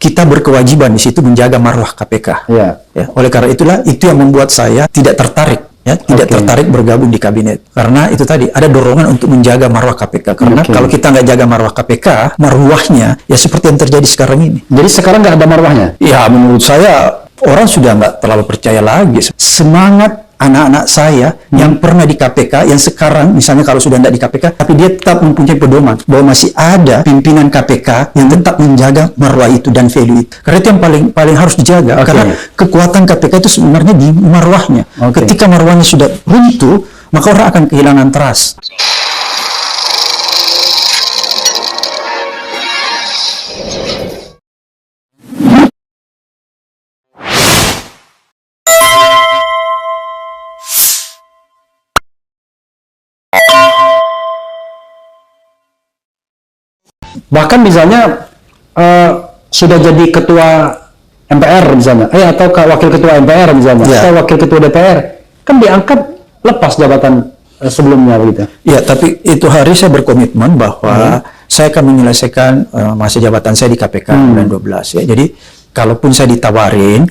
kita berkewajiban di situ menjaga marwah KPK. Ya, oleh karena itulah itu yang membuat saya tidak tertarik, tidak tertarik bergabung di kabinet. Karena itu tadi ada dorongan untuk menjaga marwah KPK. Karena kalau kita nggak jaga marwah KPK, marwahnya ya seperti yang terjadi sekarang ini. Jadi sekarang nggak ada marwahnya? Ya, menurut saya orang sudah nggak terlalu percaya lagi. Semangat anak-anak saya yang pernah di KPK, yang sekarang misalnya kalau sudah tidak di KPK, tapi dia tetap mempunyai pedoman bahwa masih ada pimpinan KPK yang tetap menjaga marwah itu dan value itu. Karena itu yang paling harus dijaga. Karena kekuatan KPK itu sebenarnya di marwahnya. Ketika marwahnya sudah runtuh, maka orang akan kehilangan trust. Bahkan misalnya sudah jadi ketua MPR misalnya, atau wakil ketua MPR misalnya, atau wakil ketua DPR, kan diangkat lepas jabatan sebelumnya begitu. Ya, tapi itu hari saya berkomitmen bahwa saya akan menyelesaikan masa jabatan saya di KPK bulan 12 ya. Jadi kalaupun saya ditawarin,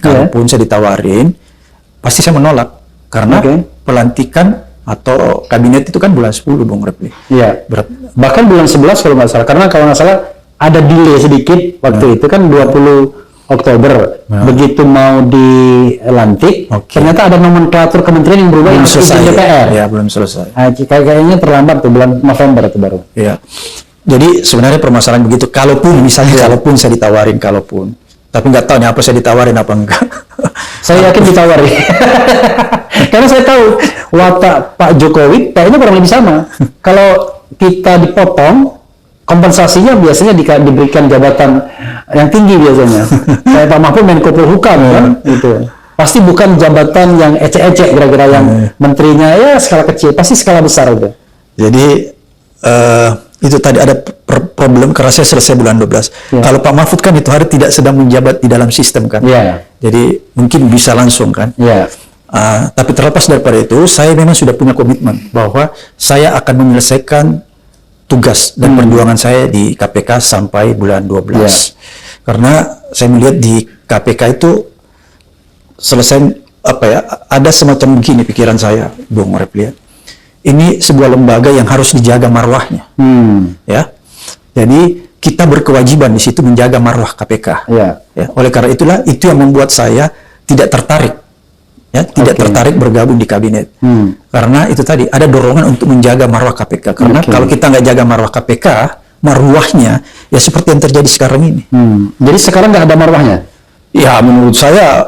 pasti saya menolak karena pelantikan atau kabinet itu kan bulan 10, Bung Refli. Iya. Bahkan bulan 11 kalau nggak salah. Karena kalau nggak salah ada delay sedikit waktu itu kan 20 Oktober. Begitu mau dilantik, ternyata ada nomenklatur kementerian yang berubah yang selesai DPR. Ya, belum selesai. Kayaknya terlambat tuh bulan November itu baru. Iya. Jadi sebenarnya permasalahan begitu. Kalaupun misalnya kalaupun saya ditawarin, tapi nggak tahu nih apa saya ditawarin apa enggak. Saya yakin ditawari. Karena saya tahu watak Pak Jokowi kayaknya kurang lebih sama. Kalau kita dipotong, kompensasinya biasanya diberikan jabatan yang tinggi biasanya. Kayak Pak Mahfud Menko Polhukam kan, itu. Pasti bukan jabatan yang ecek-ecek kira-kira yang menterinya ya skala kecil, pasti skala besar itu. Jadi itu tadi ada problem karena saya selesai bulan 12. Kalau Pak Mahfud kan itu hari tidak sedang menjabat di dalam sistem kan. Jadi mungkin bisa langsung kan. Tapi terlepas daripada itu, saya memang sudah punya komitmen bahwa saya akan menyelesaikan tugas dan perjuangan saya di KPK sampai bulan 12. Karena saya melihat di KPK itu selesai ada semacam begini pikiran saya, Bung Refli. Ini sebuah lembaga yang harus dijaga marwahnya. Ya. Jadi kita berkewajiban di situ menjaga marwah KPK. Ya. Oleh karena itulah itu yang membuat saya tidak tertarik. Tidak tertarik bergabung di kabinet. Karena itu tadi ada dorongan untuk menjaga marwah KPK. Karena kalau kita nggak jaga marwah KPK, marwahnya ya seperti yang terjadi sekarang ini. Jadi sekarang nggak ada marwahnya? Ya, menurut saya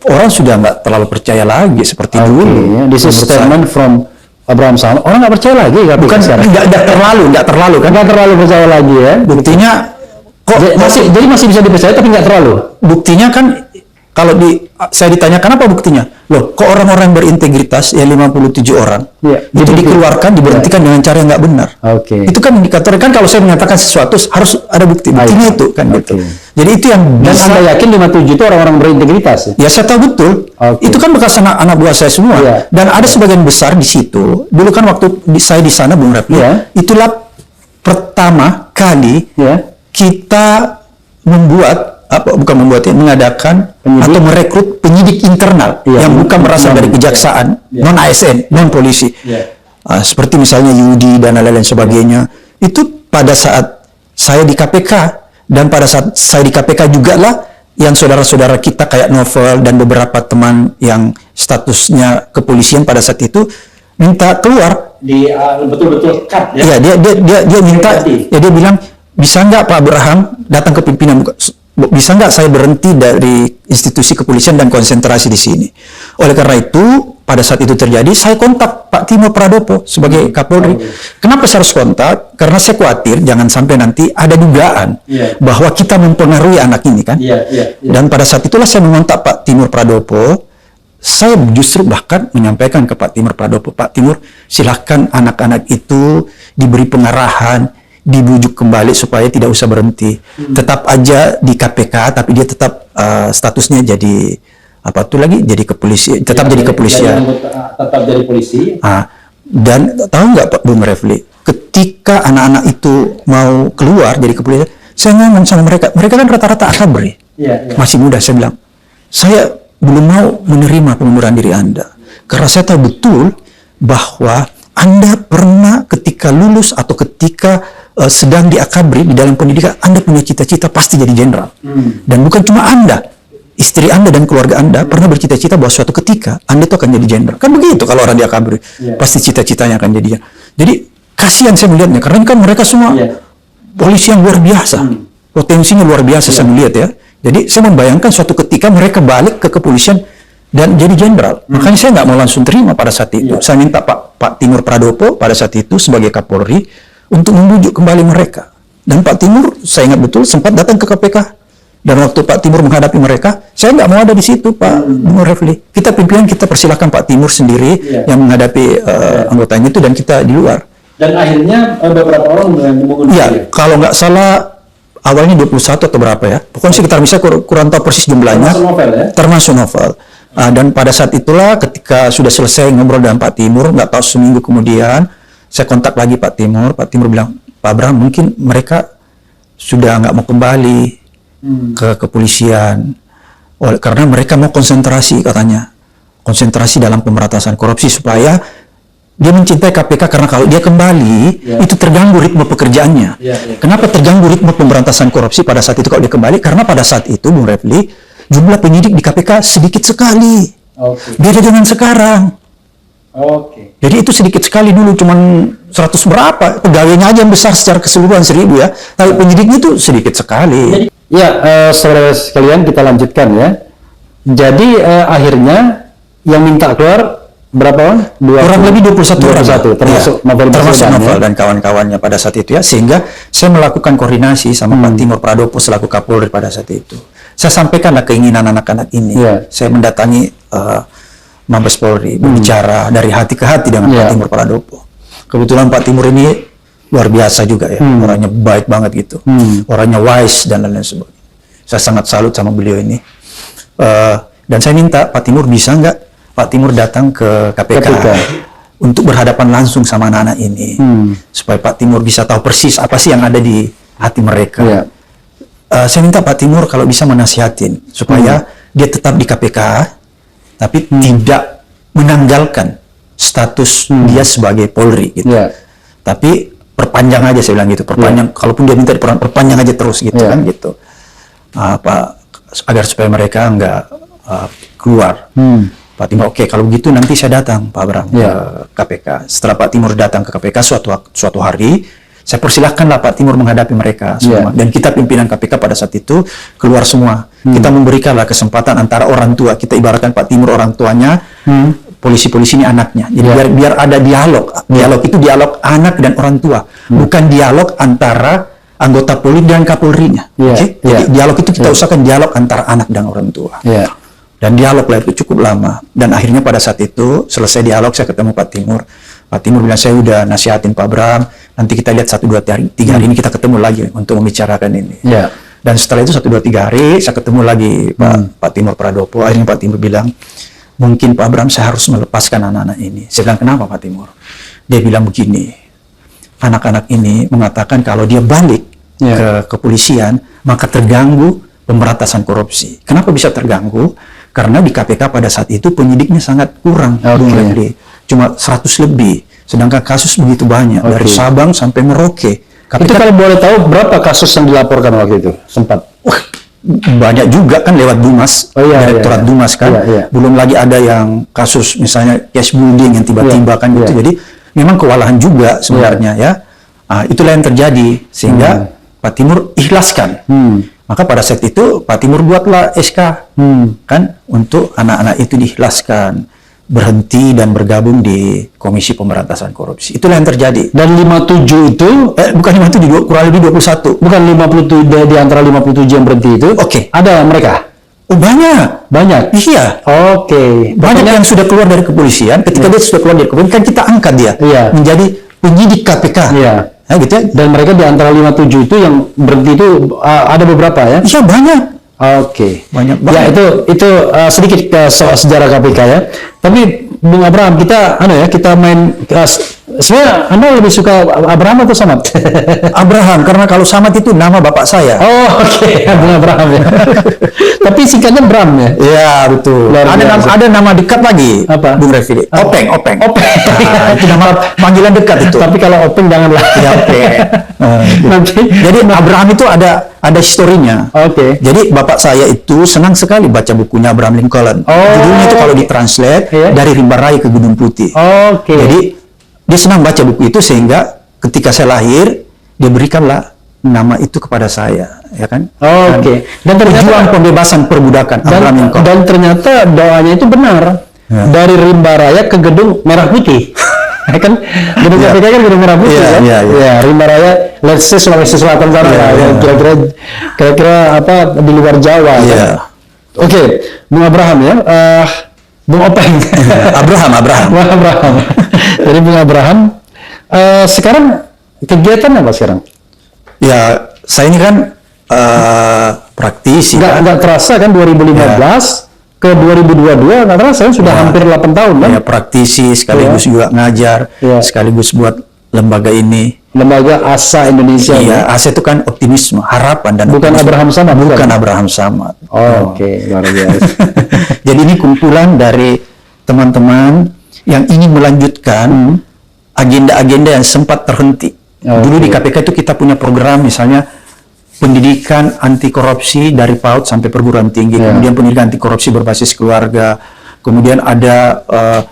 orang sudah nggak terlalu percaya lagi seperti dulu. This is statement from Abraham Samad. Orang nggak percaya lagi, bukan nggak terlalu kan? Nggak terlalu percaya lagi ya. Buktinya kok jadi masih bisa dipercaya tapi nggak terlalu. Buktinya kan kalau saya ditanyakan apa buktinya? Loh, kok orang-orang berintegritas ya 57 orang itu dikeluarkan, diberhentikan dengan cara yang nggak benar. Itu kan indikator kan kalau saya menyatakan sesuatu harus ada bukti. Buktinya itu kan gitu. Jadi itu yang dan Anda yakin 57 itu orang-orang berintegritas? Ya, saya tahu betul. Itu kan bekas anak buah saya semua. Dan ada sebagian besar di situ. Dulu kan waktu saya di sana, Bung Refli, itulah pertama kali kita mengadakan atau merekrut penyidik internal yang bukan berasal dari kejaksaan, non ASN, non polisi. Seperti misalnya Yudi dan lain-lain sebagainya. Itu pada saat saya di KPK, dan pada saat saya di KPK juga lah yang saudara-saudara kita kayak Novel dan beberapa teman yang statusnya kepolisian pada saat itu minta keluar. Betul-betul cut ya. Iya, dia minta, dia bilang, bisa nggak Pak Abraham datang ke pimpinan, bisa nggak saya berhenti dari institusi kepolisian dan konsentrasi di sini. Oleh karena itu, pada saat itu terjadi, saya kontak Pak Timo Pradopo sebagai Kapolri. Kenapa saya harus kontak? Karena saya khawatir jangan sampai nanti ada dugaan bahwa kita mempengaruhi anak ini kan. Dan pada saat itulah saya mengontak Pak Timo Pradopo. Saya justru bahkan menyampaikan ke Pak Timur Pradopo, Pak Timur, silahkan anak-anak itu diberi pengarahan, dibujuk kembali supaya tidak usah berhenti. Tetap aja di KPK, tapi dia tetap statusnya jadi jadi kepolisian, tetap jadi kepolisian. Tetap jadi polisi. Dan tahu nggak Pak Bung Refli, ketika anak-anak itu mau keluar dari kepolisian, Saya ngomong sama mereka kan rata-rata akabri, masih muda. Saya bilang, saya belum mau menerima pengunduran diri Anda, karena saya tahu betul bahwa Anda pernah ketika lulus atau ketika sedang di akabri, di dalam pendidikan, Anda punya cita-cita pasti jadi jenderal. Dan bukan cuma Anda, istri Anda dan keluarga Anda pernah bercita-cita bahwa suatu ketika Anda itu akan jadi jenderal. Kan begitu kalau orang di akabri, pasti cita-citanya akan jadi. Jadi kasihan saya melihatnya, karena kan mereka semua polisi yang luar biasa, potensinya luar biasa saya melihat ya. Jadi saya membayangkan suatu ketika mereka balik ke kepolisian dan jadi jenderal. Makanya saya nggak mau langsung terima pada saat itu. Saya minta Pak Timur Pradopo pada saat itu sebagai Kapolri untuk membujuk kembali mereka. Dan Pak Timur, saya ingat betul, sempat datang ke KPK. Dan waktu Pak Timur menghadapi mereka, saya nggak mau ada di situ, Pak Bung Refli. Kita pimpinan, kita persilahkan Pak Timur sendiri yang menghadapi anggotanya itu, dan kita di luar. Dan akhirnya beberapa orang mengundur diri. Kalau nggak salah awalnya 21 atau berapa ya. Pokoknya sekitar, misalnya kurang tahu persis jumlahnya. Termasuk novel ya? Termasuk novel. Dan pada saat itulah ketika sudah selesai ngobrol dengan Pak Timur, nggak tahu seminggu kemudian, saya kontak lagi Pak Timur. Pak Timur bilang, Pak Abraham, mungkin mereka sudah nggak mau kembali ke kepolisian. Karena mereka mau konsentrasi katanya. Konsentrasi dalam pemberantasan korupsi supaya dia mencintai KPK, karena kalau dia kembali itu terganggu ritme pekerjaannya. Kenapa terganggu ritme pemberantasan korupsi pada saat itu kalau dia kembali? Karena pada saat itu, Bung Refli, jumlah penyidik di KPK sedikit sekali. Beda dengan sekarang. Jadi itu sedikit sekali dulu, cuman 100 berapa, pegawainya aja yang besar secara keseluruhan 1000 ya. Tapi penyidiknya itu sedikit sekali. Saudara sekalian, kita lanjutkan ya. Jadi akhirnya yang minta keluar berapa orang? Kurang lebih 21 orang. Termasuk Novel dan kawan-kawannya pada saat itu ya. Sehingga saya melakukan koordinasi sama Pak Timur Pradopo selaku Kapolri pada saat itu. Saya sampaikanlah keinginan anak-anak ini. Saya mendatangi Mabes Polri, berbicara dari hati ke hati dengan Pak Timur Pradopo. Kebetulan Pak Timur ini luar biasa juga ya. Orangnya baik banget gitu. Orangnya wise dan lain-lain sebagainya. Saya sangat salut sama beliau ini. Dan saya minta Pak Timur, bisa nggak Pak Timur datang ke KPK untuk berhadapan langsung sama anak-anak ini, supaya Pak Timur bisa tahu persis apa sih yang ada di hati mereka. Saya minta Pak Timur kalau bisa menasihatin supaya dia tetap di KPK, tapi tidak menanggalkan status dia sebagai Polri gitu. Tapi perpanjang aja, saya bilang gitu, perpanjang. Kalaupun dia minta perpanjang aja terus gitu kan gitu. Agar supaya mereka nggak keluar. Pak Timur, oke, kalau begitu nanti saya datang, Pak Abraham, ke KPK. Setelah Pak Timur datang ke KPK suatu hari, saya persilahkanlah Pak Timur menghadapi mereka semua. Dan kita pimpinan KPK pada saat itu keluar semua. Kita memberikanlah kesempatan antara orang tua, kita ibaratkan Pak Timur orang tuanya, polisi-polisi ini anaknya. Jadi biar ada dialog. Dialog itu dialog anak dan orang tua, bukan dialog antara anggota Polri dan Kapolrinya. Jadi dialog itu kita usahakan dialog antara anak dan orang tua. Dan dialog lah itu cukup lama. Dan akhirnya pada saat itu selesai dialog, saya ketemu Pak Timur. Pak Timur bilang, saya udah nasihatin Pak Abraham, nanti kita lihat 1-2 hari, 3 hari ini kita ketemu lagi untuk membicarakan ini. Dan setelah itu 1-2-3 hari saya ketemu lagi Pak Timur Pradopo. Akhirnya Pak Timur bilang, mungkin Pak Abraham saya harus melepaskan anak-anak ini. Saya bilang, kenapa Pak Timur? Dia bilang begini, anak-anak ini mengatakan kalau dia balik ke kepolisian maka terganggu pemberantasan korupsi. Kenapa bisa terganggu? Karena di KPK pada saat itu penyidiknya sangat kurang, cuma 100 lebih, sedangkan kasus begitu banyak dari Sabang sampai Merauke. KPK, itu kalau boleh tahu berapa kasus yang dilaporkan waktu itu? Sempat? Banyak juga kan lewat Dumas, Direktorat Dumas kan. Belum lagi ada yang kasus misalnya cash building yang tiba-tiba kan gitu. Jadi memang kewalahan juga sebenarnya ya. Itulah yang terjadi sehingga Pak Timur ikhlaskan. Maka pada saat itu Pak Timur buatlah SK kan untuk anak-anak itu diikhlaskan berhenti dan bergabung di Komisi Pemberantasan Korupsi. Itulah yang terjadi. Dan 57 itu bukan 57, kurang lebih 21. Bukan 57 di antara 57 yang berhenti itu. Ada mereka. Oh, banyak. Iya. Banyak yang sudah keluar dari kepolisian. Ketika dia sudah keluar dari kepolisian, kan kita angkat dia menjadi penyidik KPK. Gitu ya. Dan mereka di antara 57 itu yang berhenti itu ada beberapa ya? Iya, banyak. Banyak banget. Ya itu sedikit soal sejarah KPK ya. Tapi Bung Abraham, kita kita main Sebenarnya Anda lebih suka Abraham atau Samad? Abraham, karena kalau Samad itu nama bapak saya. Oh, oke. Bung Abraham ya. Tapi singkatnya Bram ya? Iya, betul. Ada nama dekat lagi. Apa? Bung Refli. Openg. Nah, itu nama panggilan dekat itu. Tapi kalau Openg janganlah. Ya, Openg. Nanti. Jadi Abraham itu ada historinya. Oke. Jadi bapak saya itu senang sekali baca bukunya Abraham Lincoln. Judulnya itu kalau ditranslate dari Rimba Raya ke Gunung Putih. Oke. Jadi dia senang baca buku itu sehingga ketika saya lahir dia berikanlah nama itu kepada saya, ya kan? Oke. Dan ternyata pejuang pembebasan perbudakan Abraham Lincoln. Dan ternyata doanya itu benar. Ya. Dari Rimba Raya ke Gedung Merah Putih. Kan gedung KPK kan Gedung Merah Putih kan? Ya, Rimba Raya, let's say Sulawesi Selatan sana ya. Kira-kira apa di luar Jawa. Kan? Oke, Bung Abraham ya. Bung Openg. Abraham. Jadi Bung Abraham, sekarang kegiatan apa sekarang? Ya, saya ini kan praktisi. Nggak terasa kan 2015 ke 2022 nggak terasa sudah hampir 8 tahun kan? Ya, praktisi sekaligus juga ngajar, sekaligus buat lembaga ini. Lembaga ASA Indonesia. Iya, ASA itu kan optimisme, harapan dan bukan optimisme. Abraham Samad. Bukan Abraham Samad. Oke, luar biasa. Jadi ini kumpulan dari teman-teman yang ingin melanjutkan agenda-agenda yang sempat terhenti. Dulu di KPK itu kita punya program misalnya pendidikan anti korupsi dari PAUD sampai perguruan tinggi, kemudian pendidikan anti korupsi berbasis keluarga, kemudian ada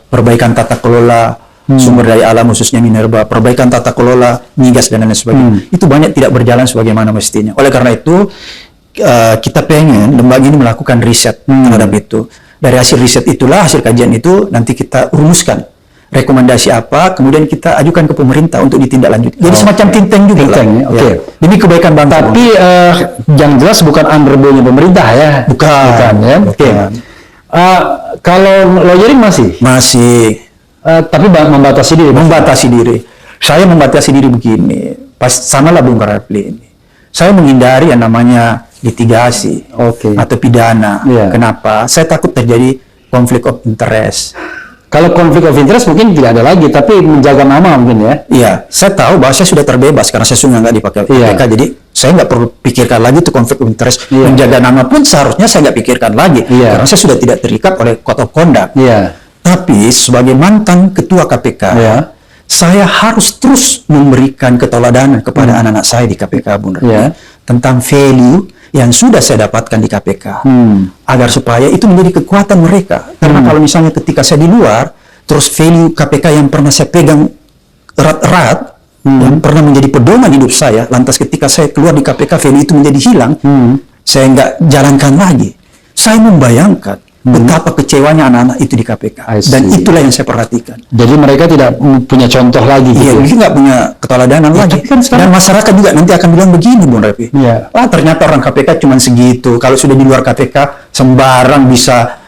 perbaikan tata kelola sumber daya alam khususnya minerba, perbaikan tata kelola migas dan lain sebagainya. Itu banyak tidak berjalan sebagaimana mestinya. Oleh karena itu kita pengen lembaga ini melakukan riset terhadap itu. Dari hasil riset itulah, hasil kajian itu nanti kita rumuskan rekomendasi apa, kemudian kita ajukan ke pemerintah untuk ditindaklanjuti. Jadi semacam think tank juga. Oke. Demi kebaikan bangsa. Tapi yang jelas bukan underbownya pemerintah ya. Bukan ya. Oke. Kalau lawyering masih. Tapi membatasi diri. Saya membatasi diri begini. Pas samalah Bung Refli ini. Saya menghindari yang namanya litigasi atau pidana. Kenapa? Saya takut terjadi konflik of interest. Kalau konflik of interest mungkin tidak ada lagi, tapi menjaga nama mungkin ya. Iya, saya tahu bahwa saya sudah terbebas karena saya sudah nggak dipakai KPK, jadi saya nggak perlu pikirkan lagi tuh konflik of interest. Menjaga nama pun seharusnya saya nggak pikirkan lagi karena saya sudah tidak terikat oleh code of conduct. Tapi sebagai mantan ketua KPK, saya harus terus memberikan keteladanan kepada anak-anak saya di KPK, Bung Refli, tentang value yang sudah saya dapatkan di KPK, agar supaya itu menjadi kekuatan mereka. Karena kalau misalnya ketika saya di luar, terus value KPK yang pernah saya pegang erat-erat, yang pernah menjadi pedoman hidup saya, lantas ketika saya keluar di KPK, value itu menjadi hilang, saya nggak jalankan lagi. Saya membayangkan betapa kecewanya anak-anak itu di KPK. Dan itulah yang saya perhatikan. Jadi mereka tidak punya contoh lagi. Iya, mereka nggak punya keteladanan lagi. Kan dan masyarakat juga nanti akan bilang begini, Bung Refli. Ternyata orang KPK cuma segitu. Kalau sudah di luar KPK, sembarang bisa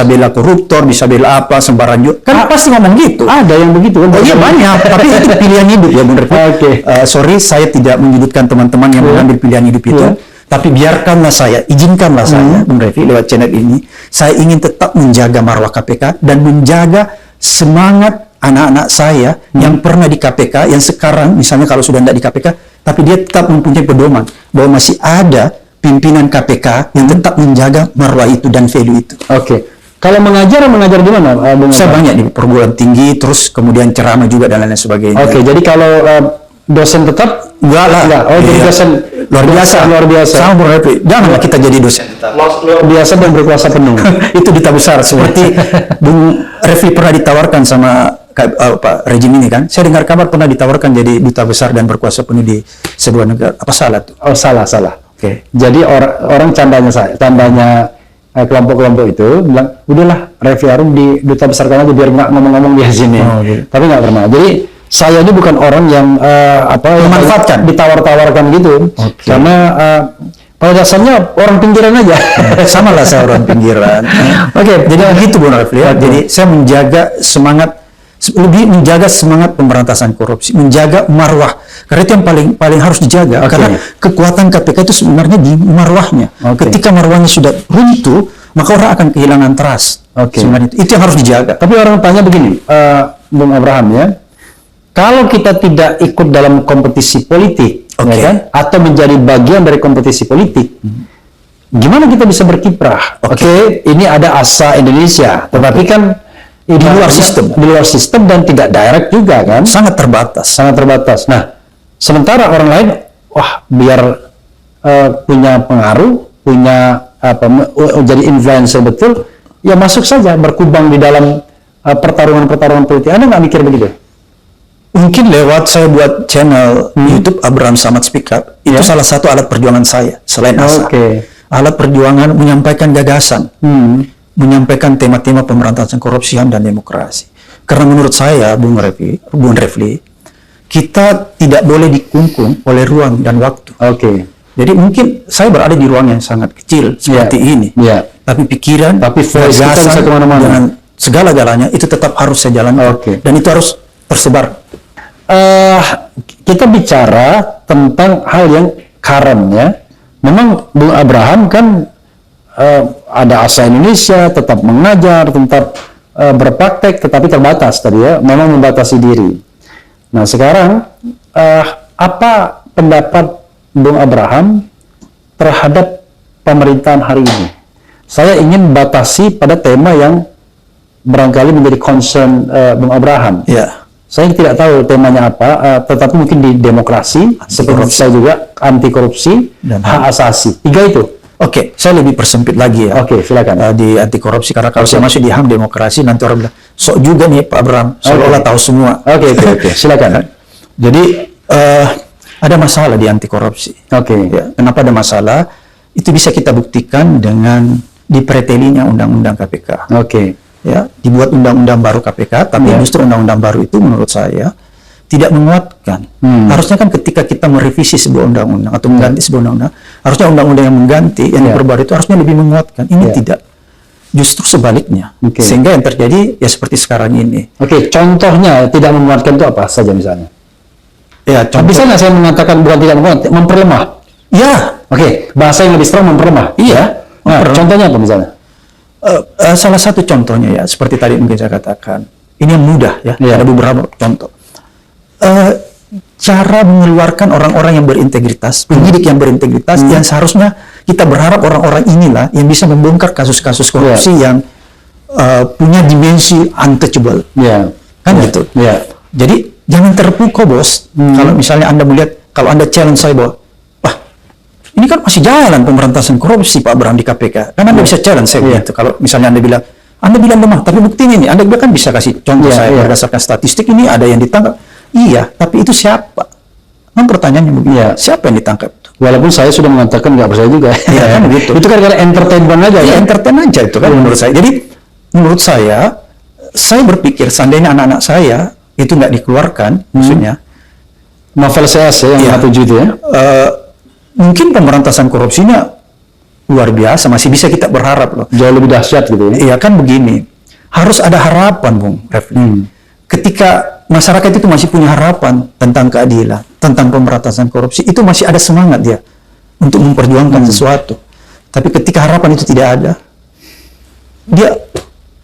bela koruptor, bisa bela apa, sembarang juga. Kan pasti ngomong gitu. Ada yang begitu kan? Iya banyak. Tapi itu pilihan hidup ya, Bung Refli. Sorry, saya tidak menyudutkan teman-teman yang mengambil pilihan hidup itu. Tapi biarkanlah saya, izinkanlah saya, Bung Refli, lewat channel ini, saya ingin tetap menjaga marwah KPK dan menjaga semangat anak-anak saya yang pernah di KPK, yang sekarang misalnya kalau sudah tidak di KPK, tapi dia tetap mempunyai pedoman bahwa masih ada pimpinan KPK yang tetap menjaga marwah itu dan value itu. Kalau mengajar di mana? Saya banyak di perguruan tinggi, terus kemudian ceramah juga dan lain sebagainya. Jadi kalau dosen tetap enggak lah. Jadi dosen luar biasa. Sama Bung Refli. Janganlah kita jadi dosen luar biasa dan berkuasa penuh. Itu duta besar seperti Bung Refli pernah ditawarkan sama Pak rejim ini kan. Saya dengar kabar pernah ditawarkan jadi duta besar dan berkuasa penuh di sebuah negara. Apa salah tuh? Oh, salah. Jadi orang candanya kelompok-kelompok itu bilang, udahlah Refli Harun di duta besar kan aja biar nggak ngomong-ngomong di sini. Tapi nggak pernah. Jadi saya ini bukan orang yang memanfaatkan, ditawar-tawarkan gitu, karena pada dasarnya orang pinggiran aja. Sama lah saya orang pinggiran. Jadi begitu Bung Refli. Jadi saya lebih menjaga semangat pemberantasan korupsi, menjaga marwah. Karena itu yang paling harus dijaga. Karena kekuatan KPK itu sebenarnya di marwahnya. Ketika marwahnya sudah runtuh, maka orang akan kehilangan trust. Sebenarnya itu yang harus dijaga. Tapi orang tanya begini. Bung Abraham ya, kalau kita tidak ikut dalam kompetisi politik, ya kan? Atau menjadi bagian dari kompetisi politik, gimana kita bisa berkiprah? Oke, ini ada asa Indonesia, tetapi kan di luar sistem dan tidak direct juga kan? Sangat terbatas. Nah, sementara orang lain, biar punya pengaruh, punya jadi influencer betul, ya masuk saja berkubang di dalam pertarungan politik. Anda nggak mikir begitu? Mungkin lewat saya buat channel YouTube Abraham Samad Speak Up, itu salah satu alat perjuangan saya selain asa. Alat perjuangan menyampaikan gagasan, menyampaikan tema-tema pemberantasan korupsi dan demokrasi. Karena menurut saya, Bung Refli, kita tidak boleh dikungkung oleh ruang dan waktu. Jadi mungkin saya berada di ruang yang sangat kecil seperti ini, tapi pikiran, gagasan, dengan segala-galanya itu tetap harus saya jalankan, dan itu harus tersebar. Kita bicara tentang hal yang current ya. Memang Bung Abraham kan ada asa Indonesia, tetap mengajar, tetap berpraktek, tetapi terbatas tadi ya, memang membatasi diri. Nah sekarang apa pendapat Bung Abraham terhadap pemerintahan hari ini? Saya ingin batasi pada tema yang barangkali menjadi concern Bung Abraham. Saya tidak tahu temanya apa, tetapi mungkin di demokrasi, seperti saya juga anti korupsi dan hak asasi. 3 itu. Saya lebih persempit lagi ya. Silakan. Di anti korupsi, karena kalau saya masuk di HAM demokrasi, nanti orang bilang sok juga nih Pak Abraham, seolah-olah tahu semua. Silakan. Jadi ada masalah di anti korupsi. Ya, kenapa ada masalah? Itu bisa kita buktikan dengan dipretelinya undang-undang KPK. Ya, dibuat undang-undang baru KPK, tapi justru undang-undang baru itu menurut saya tidak menguatkan. Harusnya kan ketika kita merevisi sebuah undang-undang atau mengganti sebuah undang-undang, harusnya undang-undang yang mengganti, yang diperbarui itu harusnya lebih menguatkan. Ini tidak. Justru sebaliknya. Sehingga yang terjadi ya seperti sekarang ini. Contohnya tidak menguatkan itu apa saja misalnya? Ya, bisa nggak saya mengatakan bukan tidak menguatkan, memperlemah? Bahasa yang lebih strong, memperlemah. Nah, contohnya apa misalnya? Salah satu contohnya ya, seperti tadi mungkin saya katakan, ini yang mudah ya, ada beberapa contoh. Cara mengeluarkan orang-orang yang berintegritas, penyidik yang berintegritas, yang seharusnya kita berharap orang-orang inilah yang bisa membongkar kasus-kasus korupsi yang punya dimensi untouchable. Gitu. Jadi jangan terpukau bos, kalau misalnya Anda melihat, kalau Anda challenge saya bahwa ini kan masih jalan pemberantasan korupsi Pak Abraham di KPK. Kan Anda bisa challenge saya begitu. Kalau misalnya Anda bilang lemah, tapi buktinya ini, Anda kan bisa kasih contoh saya berdasarkan statistik ini ada yang ditangkap. Iya, tapi itu siapa? Kan pertanyaannya begini, siapa yang ditangkap? Walaupun saya sudah mengatakan nggak percaya juga. Kan begitu. Itu kan karena entertainment aja. Entertain aja itu kan menurut saya. Jadi menurut saya berpikir seandainya anak-anak saya itu nggak dikeluarkan, maksudnya novel CS yang 7 itu ya. Mungkin pemberantasan korupsinya luar biasa, masih bisa kita berharap loh. Jauh lebih dahsyat gitu ya. Iya kan begini, harus ada harapan Bung Refli. Ketika masyarakat itu masih punya harapan tentang keadilan, tentang pemberantasan korupsi, itu masih ada semangat dia untuk memperjuangkan sesuatu. Tapi ketika harapan itu tidak ada, dia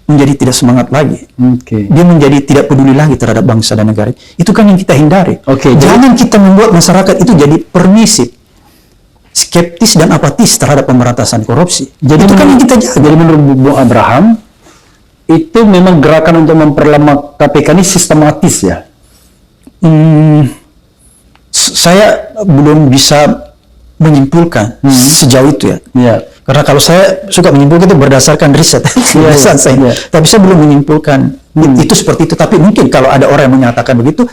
menjadi tidak semangat lagi. Dia menjadi tidak peduli lagi terhadap bangsa dan negara. Itu kan yang kita hindari. Jangan kita membuat masyarakat itu jadi permisif, skeptis dan apatis terhadap pemberantasan korupsi. Jadi itu kan yang kita jaga. Jadi menurut Bung Abraham, itu memang gerakan untuk memperlemah KPK ini sistematis ya? Saya belum bisa menyimpulkan sejauh itu ya. Karena kalau saya suka menyimpulkan itu berdasarkan riset. Tapi saya belum menyimpulkan itu seperti itu. Tapi mungkin kalau ada orang yang menyatakan begitu,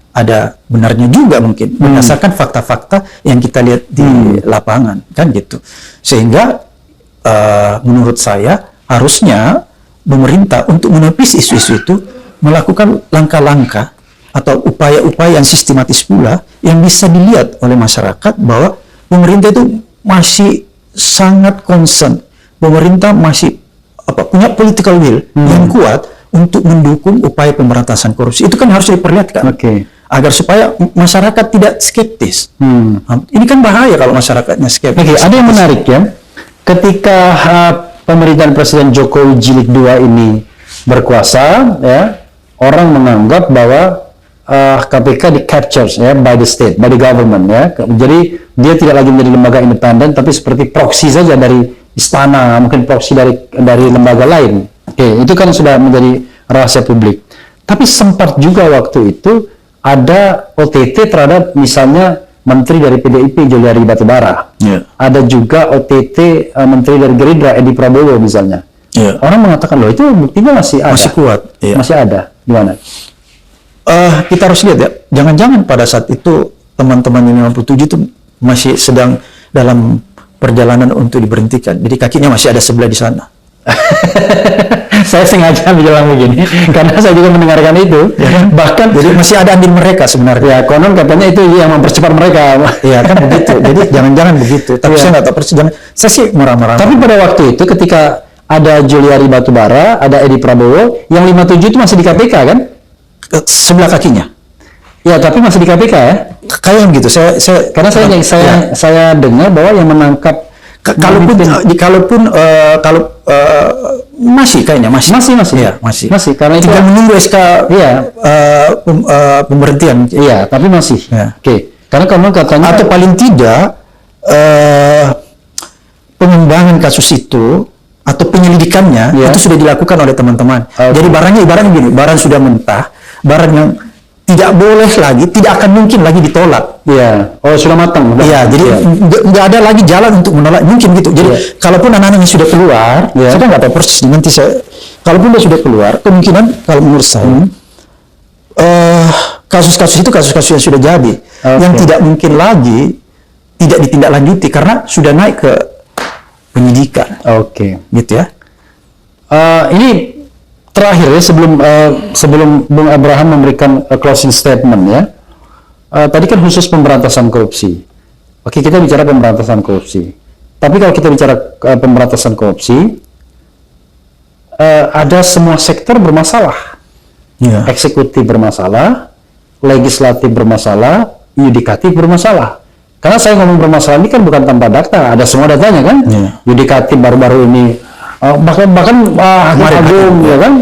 ada benarnya juga mungkin berdasarkan fakta-fakta yang kita lihat di lapangan kan gitu. Sehingga menurut saya harusnya pemerintah untuk menepis isu-isu itu melakukan langkah-langkah atau upaya-upaya yang sistematis pula yang bisa dilihat oleh masyarakat bahwa pemerintah itu masih sangat concern, pemerintah masih punya political will yang kuat untuk mendukung upaya pemberantasan korupsi. Itu kan harus diperlihatkan. Agar supaya masyarakat tidak skeptis. Ini kan bahaya kalau masyarakatnya skeptis. Ada yang menarik ya, ketika pemerintahan Presiden Jokowi Jilid 2 ini berkuasa, ya, orang menganggap bahwa KPK di captures ya by the state, by the government ya. Jadi dia tidak lagi menjadi lembaga independen, tapi seperti proksi saja dari istana, mungkin proksi dari lembaga lain. Oke, itu kan sudah menjadi rahasia publik. Tapi sempat juga waktu itu ada OTT terhadap misalnya Menteri dari PDIP Juliari Batubara. Ada juga OTT Menteri dari Gerindra Edi Prabowo misalnya. Orang mengatakan loh itu buktinya masih ada. Masih kuat. Masih ada. Gimana? Kita harus lihat ya, jangan-jangan pada saat itu teman-teman yang 57 itu masih sedang dalam perjalanan untuk diberhentikan. Jadi kakinya masih ada sebelah di sana. Saya sengaja bilang begini karena saya juga mendengarkan itu. Bahkan jadi masih ada andil mereka sebenarnya. Ya, konon katanya itu yang mempercepat mereka. Iya kan begitu. Jadi jangan-jangan begitu. Tapi saya nggak tahu persis. Saya sih marah-marah. Tapi pada waktu itu ketika ada Juliari Batubara, ada Edi Prabowo, yang 57 itu masih di KPK kan? Sebelah kakinya. Ya, tapi masih di KPK ya. Kayak gitu. Karena saya dengar bahwa yang menangkap kalaupun masih kayaknya masih. Ya, masih karena itu tinggal menunggu SK pemberhentian. Iya, tapi masih. Ya. Oke. Karena kamu katanya atau paling tidak pengembangan kasus itu atau penyelidikannya itu sudah dilakukan oleh teman-teman. Jadi barangnya ibaratnya gini, barang sudah mentah, barang yang tidak boleh lagi, tidak akan mungkin lagi ditolak. Iya. Oh, sudah matang. Iya, jadi nggak ada lagi jalan untuk menolak, mungkin gitu. Jadi kalaupun anak-anaknya sudah keluar, saya nggak tahu persis. Nanti kalaupun dia sudah keluar, kemungkinan kalau menurut saya kasus-kasus itu kasus-kasus yang sudah jadi, yang tidak mungkin lagi tidak ditindaklanjuti karena sudah naik ke penyidikan. Gitu ya. Ini terakhir ya sebelum Bung Abraham memberikan closing statement ya. Tadi kan khusus pemberantasan korupsi. Oke, kita bicara pemberantasan korupsi. Tapi kalau kita bicara pemberantasan korupsi, ada semua sektor bermasalah. Eksekutif bermasalah, legislatif bermasalah, yudikatif bermasalah. Karena saya ngomong bermasalah ini kan bukan tanpa data, ada semua datanya kan. Yudikatif baru-baru ini, bahkan hakim agung ya kan.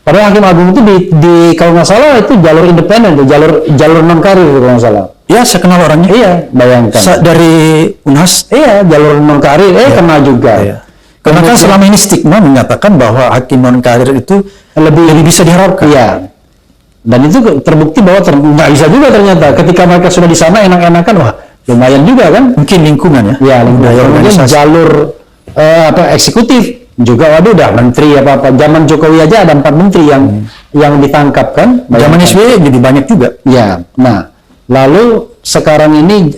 Padahal hakim agung itu di kalau nggak salah itu jalur independen, jalur non karir kalau nggak salah. Ya, saya kenal orangnya. Iya, bayangkan. Dari UNAS. Iya, jalur non karir, kena juga. Karena kan selama ini stigma menyatakan bahwa hakim non karir itu lebih bisa diharapkan. Iya. Dan itu terbukti bahwa nggak bisa juga ternyata. Ketika mereka sudah di sana enak-enakan, wah lumayan juga kan? Mungkin lingkungan ya. Iya, lingkungan. Mungkin jalur eksekutif juga, waduh udah menteri apa-apa. Zaman Jokowi aja ada 4 menteri yang ditangkap kan. Zaman SBY jadi banyak juga. Ya, nah lalu sekarang ini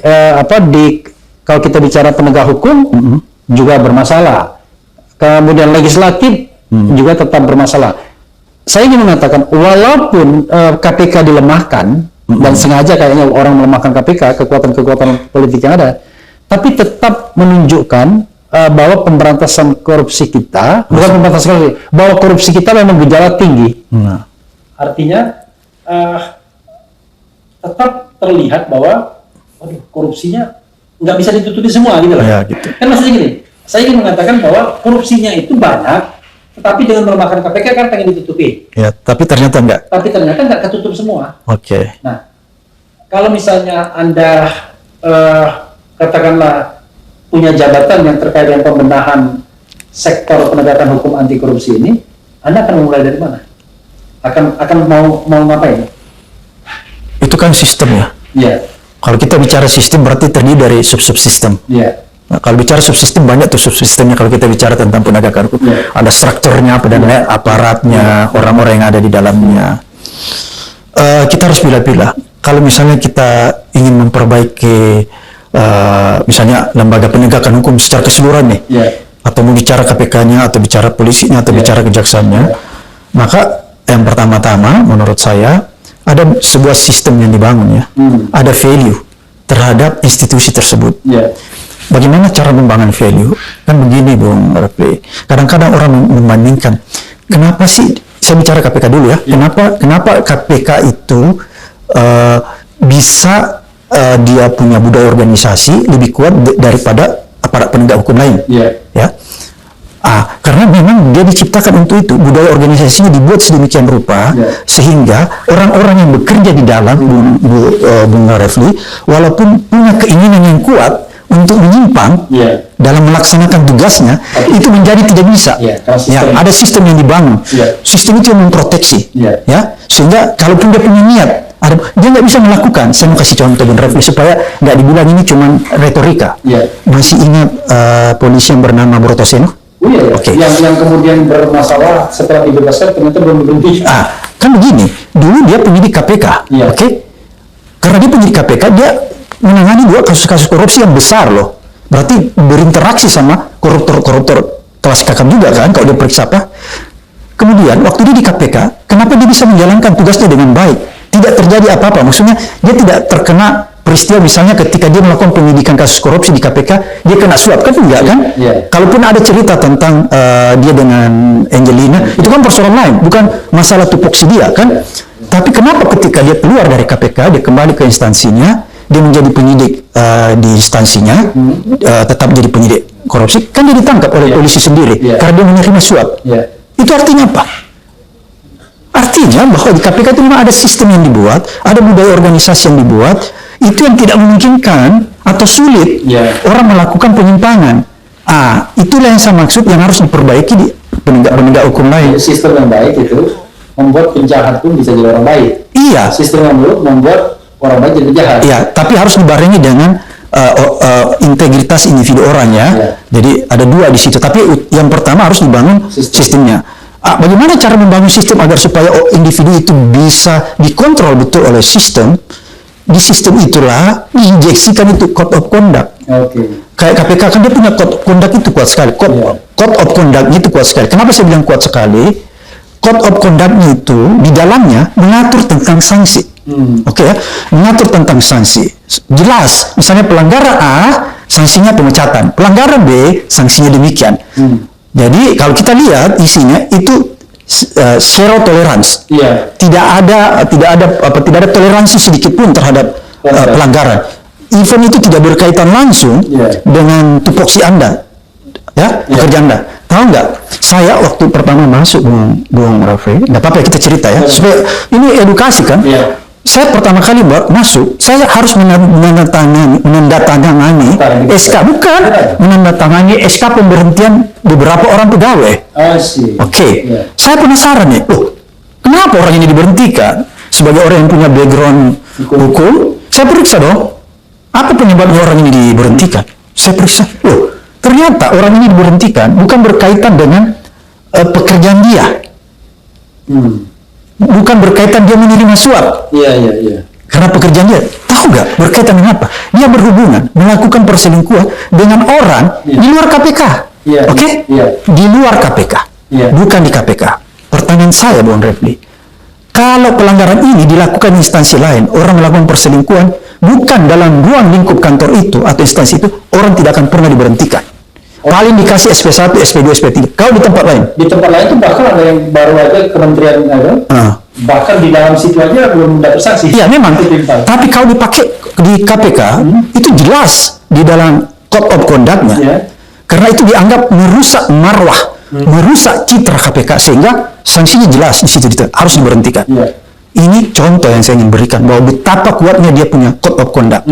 kalau kita bicara penegak hukum juga bermasalah. Kemudian legislatif juga tetap bermasalah. Saya ingin mengatakan walaupun KPK dilemahkan dan sengaja kayaknya orang melemahkan KPK, kekuatan-kekuatan politik yang ada, tapi tetap menunjukkan bahwa pemberantasan korupsi kita, bukan pemberantasan korupsi, bahwa korupsi kita memang gejala tinggi. Artinya tetap terlihat bahwa korupsinya nggak bisa ditutupi semua gitu loh. Ya, gitu. Kan maksudnya gini, saya ingin mengatakan bahwa korupsinya itu banyak, tetapi dengan melemahkan KPK kan pengen ditutupi. Ya, tapi ternyata enggak. Tapi ternyata nggak ketutup semua. Nah, kalau misalnya Anda katakanlah punya jabatan yang terkait dengan pembenahan sektor penegakan hukum anti korupsi ini, Anda akan memulai dari mana? Akan mau ngapain? Itu kan sistem ya. Iya. Kalau kita bicara sistem berarti terdiri dari sub-subsistem. Iya. Nah, kalau bicara subsistem banyak tuh subsistemnya. Kalau kita bicara tentang penegakan hukum, ada strukturnya, aparatnya, orang-orang yang ada di dalamnya. Kita harus pilih-pilih. Kalau misalnya kita ingin memperbaiki misalnya lembaga penegakan hukum secara keseluruhan nih, atau mau bicara KPK-nya, atau bicara polisinya, atau bicara kejaksaannya, maka yang pertama-tama menurut saya ada sebuah sistem yang dibangun ya, ada value terhadap institusi tersebut. Bagaimana cara membangun value? Kan begini Bung Refli, kadang-kadang orang membandingkan, kenapa sih, saya bicara KPK dulu ya, kenapa KPK itu bisa dia punya budaya organisasi lebih kuat daripada aparat penegak hukum lain. Ya. Karena memang dia diciptakan untuk itu, budaya organisasinya dibuat sedemikian rupa sehingga orang-orang yang bekerja di dalam, Bung Refli, walaupun punya keinginan yang kuat untuk menyimpang dalam melaksanakan tugasnya, itu menjadi tidak bisa. Ada sistem yang dibangun, sistem itu yang memproteksi, sehingga kalaupun dia punya niat, dia nggak bisa melakukan. Saya mau kasih contoh Bung Refli supaya nggak dibilang ini cuma retorika. Masih ingat polisi yang bernama Brotoseno? Okay. Yang kemudian bermasalah setelah dibebaskan ternyata belum berhenti. Kan begini, dulu dia penyidik KPK, karena dia penyidik KPK, dia menangani 2 kasus-kasus korupsi yang besar loh. Berarti berinteraksi sama koruptor-koruptor kelas kakap juga kan, kalau dia periksa apa. Kemudian waktu dia di KPK, kenapa dia bisa menjalankan tugasnya dengan baik? Tidak terjadi apa-apa, maksudnya dia tidak terkena peristiwa misalnya ketika dia melakukan penyidikan kasus korupsi di KPK, dia kena suap, kan enggak kan? Kalaupun ada cerita tentang dia dengan Angelina, itu kan persoalan lain, bukan masalah tupoksi dia kan? Tapi kenapa ketika dia keluar dari KPK, dia kembali ke instansinya, dia menjadi penyidik di instansinya, tetap jadi penyidik korupsi, kan dia ditangkap oleh polisi sendiri karena dia menerima suap. Itu artinya apa? Artinya bahwa di KPK itu memang ada sistem yang dibuat, ada budaya organisasi yang dibuat, itu yang tidak memungkinkan atau sulit orang melakukan penyimpangan. Itulah yang saya maksud yang harus diperbaiki di penegak hukum lain. Sistem yang baik itu membuat penjahat pun bisa jadi orang baik. Iya. Sistem yang buruk membuat orang baik jadi jahat. Iya, tapi harus dibarengi dengan integritas individu orang ya. Jadi ada 2 di situ. Tapi yang pertama harus dibangun sistemnya. Bagaimana cara membangun sistem agar supaya individu itu bisa dikontrol betul oleh sistem? Di sistem itulah diinjeksikan itu code of conduct. Kayak KPK kan dia punya code of conduct itu kuat sekali. Code of conduct itu kuat sekali. Kenapa saya bilang kuat sekali? Code of conduct itu di dalamnya mengatur tentang sanksi. Mengatur tentang sanksi. Jelas, misalnya pelanggaran A, sanksinya pemecatan. Pelanggaran B, sanksinya demikian. Jadi kalau kita lihat isinya itu zero tolerance. Tidak ada toleransi sedikit pun terhadap pelanggaran. Even itu tidak berkaitan langsung dengan tupoksi Anda, pekerjaan Anda. Tahu nggak? Saya waktu pertama masuk Bung Raffi, nggak apa-apa kita cerita ya, supaya ini edukasi kan. Saya pertama kali masuk, saya harus menandatangani SK, bukan menandatangani SK pemberhentian beberapa orang pegawai. Saya penasaran nih, kenapa orang ini diberhentikan? Sebagai orang yang punya background hukum, saya periksa dong, apa penyebabnya orang ini diberhentikan? Saya periksa, ternyata orang ini diberhentikan bukan berkaitan dengan pekerjaan dia. Bukan berkaitan dia menerima suap. Karena pekerjaan dia, tahu nggak berkaitan dengan apa? Dia berhubungan, melakukan perselingkuhan dengan orang di luar KPK. Di luar KPK, bukan di KPK. Pertanyaan saya, Bung Refli, kalau pelanggaran ini dilakukan di instansi lain, orang melakukan perselingkuhan, bukan dalam ruang lingkup kantor itu atau instansi itu, orang tidak akan pernah diberhentikan. Paling dikasih SP1, SP2, SP3. Kalau di tempat lain? Di tempat lain itu bahkan ada yang baru aja Kementerian bahkan di dalam situ aja belum dapat sanksi. Iya memang. Tapi kalau dipakai di KPK, itu jelas di dalam Code of Conduct-nya. Karena itu dianggap merusak marwah, merusak citra KPK, sehingga sanksinya jelas di situ harus diberhentikan. Ini contoh yang saya ingin berikan bahwa betapa kuatnya dia punya Code of Conduct.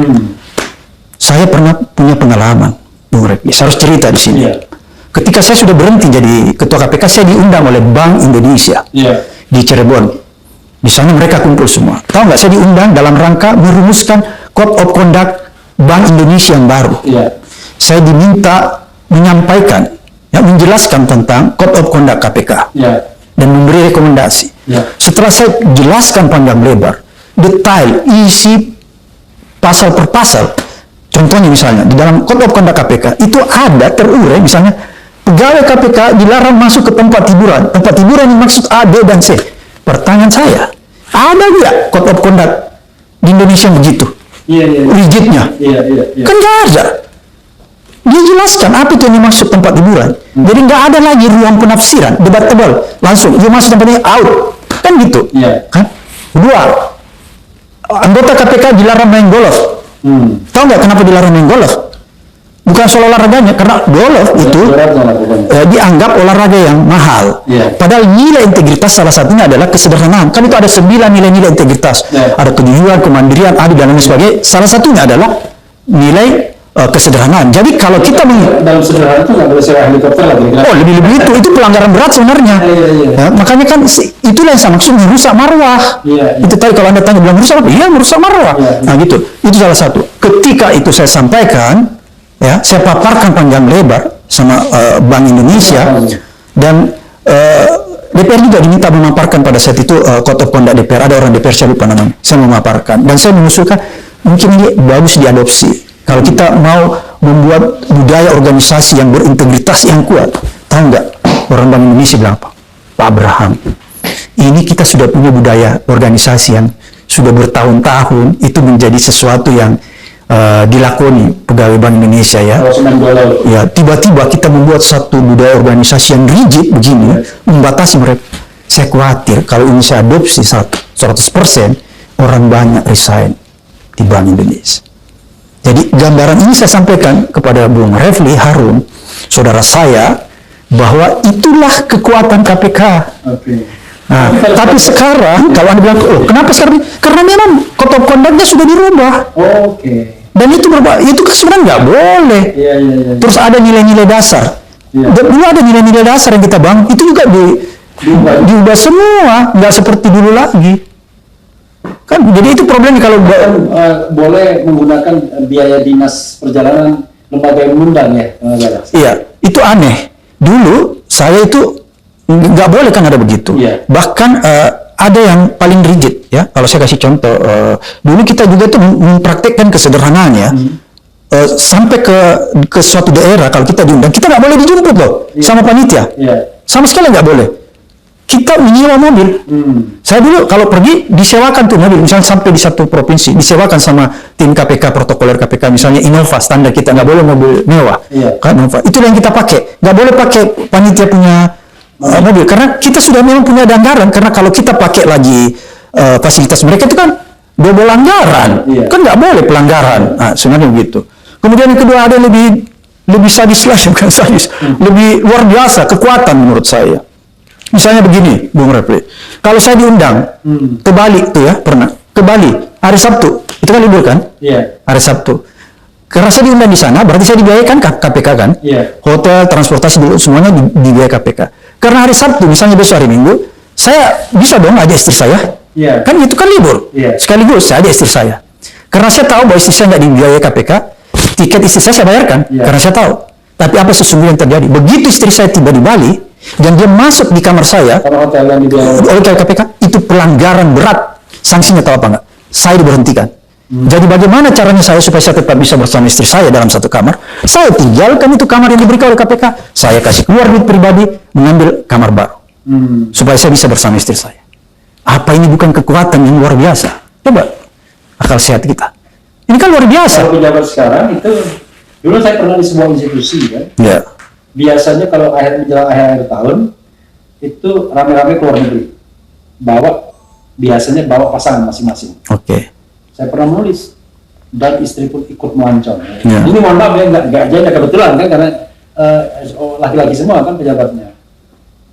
Saya pernah punya pengalaman, Bung Refli, saya harus cerita di sini. Ketika saya sudah berhenti jadi ketua KPK, saya diundang oleh Bank Indonesia di Cirebon. Di sana mereka kumpul semua. Tahu nggak, saya diundang dalam rangka merumuskan Code of Conduct Bank Indonesia yang baru. Saya diminta menyampaikan, menjelaskan tentang Code of Conduct KPK dan memberi rekomendasi. Setelah saya jelaskan panjang lebar, detail, isi pasal per pasal. Contohnya misalnya, di dalam Code of Conduct KPK, itu ada terurai misalnya, pegawai KPK dilarang masuk ke tempat hiburan. Tempat hiburan yang maksud A, B, dan C. Pertanyaan saya, ada nggak Code of Conduct di Indonesia begitu? Rigidnya? Kan nggak ada. Dia jelaskan apa itu yang dimaksud tempat hiburan. Jadi nggak ada lagi ruang penafsiran, debatable. Langsung, dia masuk tempat ini, out. Kan gitu. Kan? Kedua, anggota KPK dilarang main golf. Tahu nggak kenapa dilarang main golf? Bukan soal olahraganya, karena golf itu dianggap olahraga yang mahal. Padahal nilai integritas salah satunya adalah kesederhanaan. Kan itu ada 9 nilai-nilai integritas. Ada kejujuran, kemandirian, adil, dan lain sebagainya. Salah satunya adalah nilai kesederhanaan. Jadi kalau kita dalam sederhana itu nggak boleh sewa helikopter lagi. Oh, lebih-lebih itu pelanggaran berat sebenarnya. Ya, makanya kan itulah yang saya maksud, merusak marwah. Itu tadi kalau Anda tanya bilang merusak apa? Iya, merusak marwah. Nah gitu. Itu salah satu. Ketika itu saya sampaikan, ya, saya paparkan panjang lebar sama Bank Indonesia dan DPR juga diminta memaparkan pada saat itu Code of Conduct DPR. Ada orang DPR, saya lupa namanya. Saya memaparkan dan saya mengusulkan mungkin ini bagus diadopsi. Kalau kita mau membuat budaya organisasi yang berintegritas yang kuat, tahu nggak orang Bank Indonesia bilang apa? Pak Abraham, ini kita sudah punya budaya organisasi yang sudah bertahun-tahun itu menjadi sesuatu yang dilakoni pegawai Bank Indonesia ya. Ya, tiba-tiba kita membuat satu budaya organisasi yang rigid begini, membatasi mereka. Saya khawatir kalau ini saya adopsi 100%, orang banyak resign di Bank Indonesia. Jadi gambaran ini saya sampaikan kepada Bung Refli Harun, saudara saya, bahwa itulah kekuatan KPK. Nah, tapi sekarang kalau Anda bilang, oh, kenapa sekarang? Karena memang Code of Conduct-nya sudah dirubah. Dan itu kan sebenarnya nggak boleh. Terus ada nilai-nilai dasar. Dulu ada nilai-nilai dasar yang kita bangun, itu juga diubah semua, nggak seperti dulu lagi. Kan jadi itu problemnya kalau boleh menggunakan biaya dinas perjalanan lembaga yang mengundang ya. Iya, itu aneh. Dulu saya itu nggak boleh kan ada begitu. Bahkan ada yang paling rigid ya. Kalau saya kasih contoh, dulu kita juga tuh mempraktekkan kesederhanaan ya. Sampai ke suatu daerah kalau kita diundang, kita nggak boleh dijemput loh sama panitia. Sama sekali nggak boleh. Kita menyewa mobil. Saya dulu kalau pergi disewakan tuh mobil, misalnya sampai di satu provinsi disewakan sama tim KPK, protokoler KPK, misalnya Innova standar kita, nggak boleh mobil mewah. Kan Innova. Itu yang kita pakai. Nggak boleh pakai panitia punya mobil karena kita sudah memang punya anggaran. Karena kalau kita pakai lagi fasilitas mereka itu kan double anggaran. Kan nggak boleh pelanggaran. Nah, sebenarnya begitu. Kemudian yang kedua ada lebih sadis lagi, bukan sadis, lebih luar biasa kekuatan menurut saya. Misalnya begini, Bung Refli, kalau saya diundang ke Bali tuh ya, pernah ke Bali hari Sabtu, itu kan libur kan? Hari Sabtu. Karena saya diundang di sana, berarti saya dibiayakan KPK kan? Hotel, transportasi dulu semuanya dibiayai KPK. Karena hari Sabtu, misalnya besok hari Minggu, saya bisa dong ajak istri saya, kan itu kan libur. Sekaligus saya ajak istri saya. Karena saya tahu bahwa istri saya nggak dibiayai KPK, tiket istri saya bayarkan, karena saya tahu. Tapi apa sesungguhnya yang terjadi? Begitu istri saya tiba di Bali, dan dia masuk di kamar saya oleh KPK, itu pelanggaran berat. Sanksinya tahu apa enggak? Saya diberhentikan. Jadi bagaimana caranya saya supaya saya tetap bisa bersama istri saya dalam satu kamar? Saya tinggalkan itu kamar yang diberikan oleh KPK. Saya kasih keluar duit pribadi, mengambil kamar baru. Supaya saya bisa bersama istri saya. Apa ini bukan kekuatan yang luar biasa? Coba akal sehat kita. Ini kan luar biasa. Kalau pejabat sekarang itu, dulu saya pernah di sebuah institusi kan. Biasanya kalau menjelang akhir tahun itu rame-rame keluar negeri, biasanya bawa pasangan masing-masing. Saya pernah menulis dan istri pun ikut melancong. Ini mohon maaf ya, nggak aja kebetulan kan karena laki-laki semua kan pejabatnya.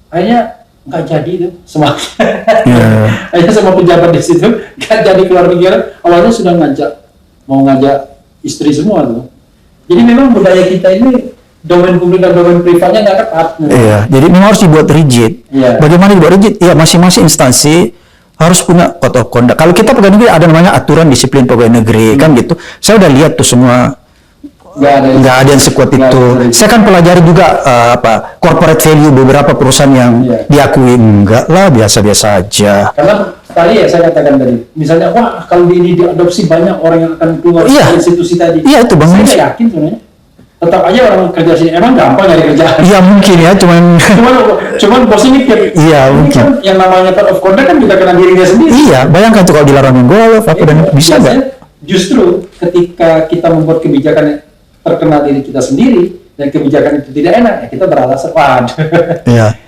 Akhirnya nggak jadi itu semua. Akhirnya semua pejabat di situ nggak jadi keluar negeri. Awalnya sudah mau ngajak istri semua tuh. Jadi memang budaya kita ini domain publik dan domain privatnya nggak ketat. Jadi memang harus dibuat rigid. Bagaimana dibuat rigid? Ya, masing-masing instansi harus punya code of conduct. Kalau kita pegawai negeri ada namanya aturan disiplin pegawai negeri, kan gitu. Saya udah lihat tuh semua, nggak ada yang sekuat itu. Saya kan pelajari juga corporate value beberapa perusahaan yang diakui, enggak lah, biasa-biasa aja. Karena tadi ya saya katakan tadi, misalnya wah kalau ini diadopsi banyak orang yang akan keluar dari institusi tadi. Itu Bang. Saya nggak yakin sebenarnya. Tetap aja orang kerja sini emang gampang nyari kerjaan. Iya mungkin ya, cuman bosnya mikir. Iya mungkin. Kan yang namanya code of conduct kan kita kena dirinya sendiri. Iya, bayangkan tuh kalau dilarang main golf apa dan bisa nggak? Justru ketika kita membuat kebijakan yang terkena diri kita sendiri dan kebijakan itu tidak enak, ya kita beralasan waduh.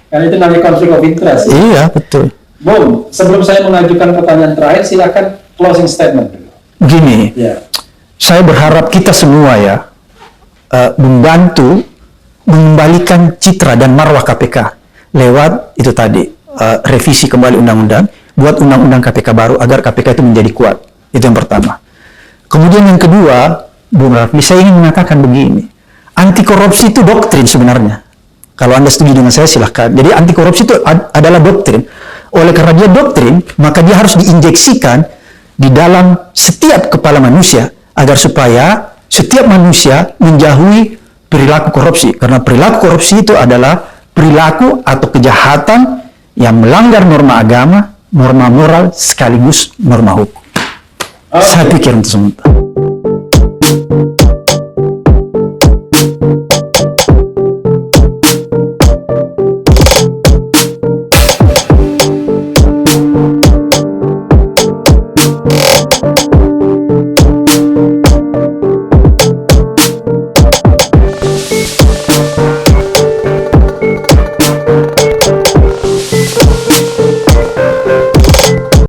Karena itu namanya konflik of interest. Iya betul. Bung, sebelum saya mengajukan pertanyaan terakhir, silakan closing statement dulu. Gini, saya berharap kita semua ya membantu mengembalikan citra dan marwah KPK lewat itu tadi revisi kembali undang-undang, buat undang-undang KPK baru agar KPK itu menjadi kuat. Itu yang pertama. Kemudian yang kedua, Bung Rafli, saya ingin mengatakan begini, anti korupsi itu doktrin sebenarnya. Kalau Anda setuju dengan saya silahkan. Jadi anti korupsi itu adalah doktrin. Oleh karena dia doktrin, maka dia harus diinjeksikan di dalam setiap kepala manusia agar supaya setiap manusia menjauhi perilaku korupsi. Karena perilaku korupsi itu adalah perilaku atau kejahatan yang melanggar norma agama, norma moral, sekaligus norma hukum. Saya pikir untuk sementara.